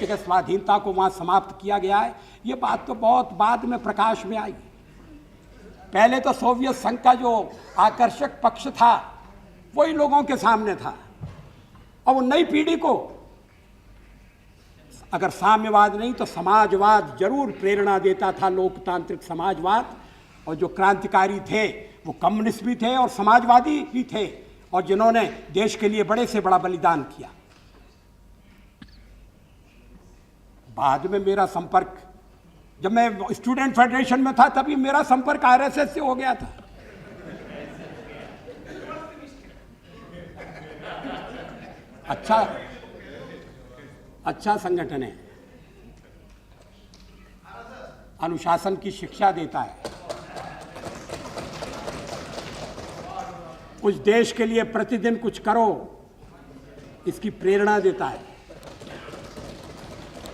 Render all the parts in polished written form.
व्यक्तिगत स्वाधीनता को वहाँ समाप्त किया गया है, ये बात तो बहुत बाद में प्रकाश में आई। पहले तो सोवियत संघ का जो आकर्षक पक्ष था वही लोगों के सामने था, और वो नई पीढ़ी को अगर साम्यवाद नहीं तो समाजवाद जरूर प्रेरणा देता था, लोकतांत्रिक समाजवाद। और जो क्रांतिकारी थे वो कम्युनिस्ट भी थे और समाजवादी भी थे, और जिन्होंने देश के लिए बड़े से बड़ा बलिदान किया। बाद में मेरा संपर्क, जब मैं स्टूडेंट फेडरेशन में था तभी मेरा संपर्क आरएसएस से हो गया था। अच्छा संगठन है, अनुशासन की शिक्षा देता है, कुछ देश के लिए प्रतिदिन कुछ करो इसकी प्रेरणा देता है।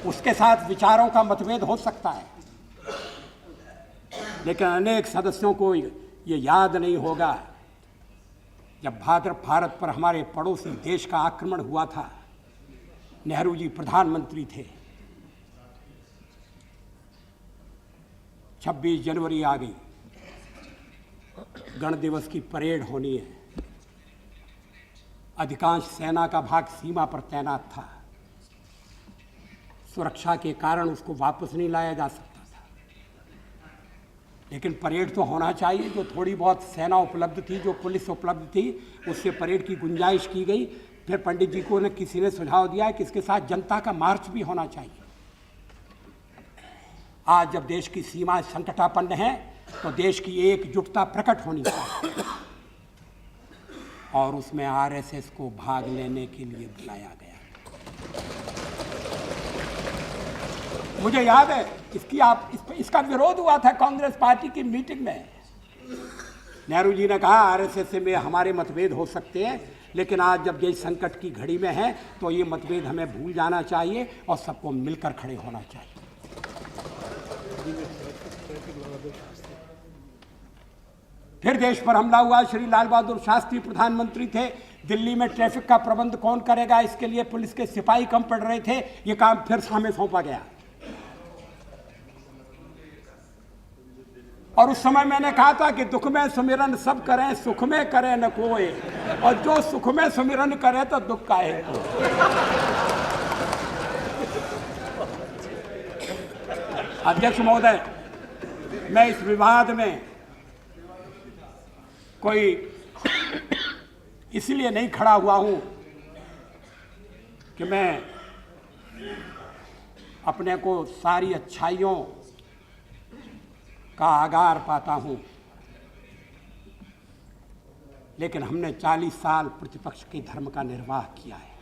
उसके साथ विचारों का मतभेद हो सकता है, लेकिन अनेक सदस्यों को ये याद नहीं होगा जब भारत पर हमारे पड़ोसी देश का आक्रमण हुआ था, नेहरू जी प्रधानमंत्री थे, 26 जनवरी आ गई, गण दिवस की परेड होनी है, अधिकांश सेना का भाग सीमा पर तैनात था, सुरक्षा के कारण उसको वापस नहीं लाया जा सकता था, लेकिन परेड तो होना चाहिए। जो थोड़ी बहुत सेना उपलब्ध थी, जो पुलिस उपलब्ध थी, उससे परेड की गुंजाइश की गई। फिर पंडित जी को किसी ने सुझाव दिया कि इसके साथ जनता का मार्च भी होना चाहिए। आज जब देश की सीमा संकटापन्न है तो देश की एकजुटता प्रकट होनी चाहिए, और उसमें आरएसएस को भाग लेने के लिए बुलाया गया। मुझे याद है इसका विरोध हुआ था कांग्रेस पार्टी की मीटिंग में। नेहरू जी ने कहा आरएसएस से में हमारे मतभेद हो सकते हैं, लेकिन आज जब देश संकट की घड़ी में है तो ये मतभेद हमें भूल जाना चाहिए और सबको मिलकर खड़े होना चाहिए। फिर देश पर हमला हुआ, श्री लाल बहादुर शास्त्री प्रधानमंत्री थे, दिल्ली में ट्रैफिक का प्रबंध कौन करेगा, इसके लिए पुलिस के सिपाही कम पड़ रहे थे, ये काम फिर हमें सौंपा गया। और उस समय मैंने कहा था कि दुख में सुमिरन सब करें, सुख में करे न कोई, और जो सुख में सुमिरन करे तो दुख का है। अध्यक्ष महोदय, मैं इस विवाद में कोई इसलिए नहीं खड़ा हुआ हूं कि मैं अपने को सारी अच्छाइयों का आगार पाता हूं, लेकिन हमने 40 साल प्रतिपक्ष के धर्म का निर्वाह किया है।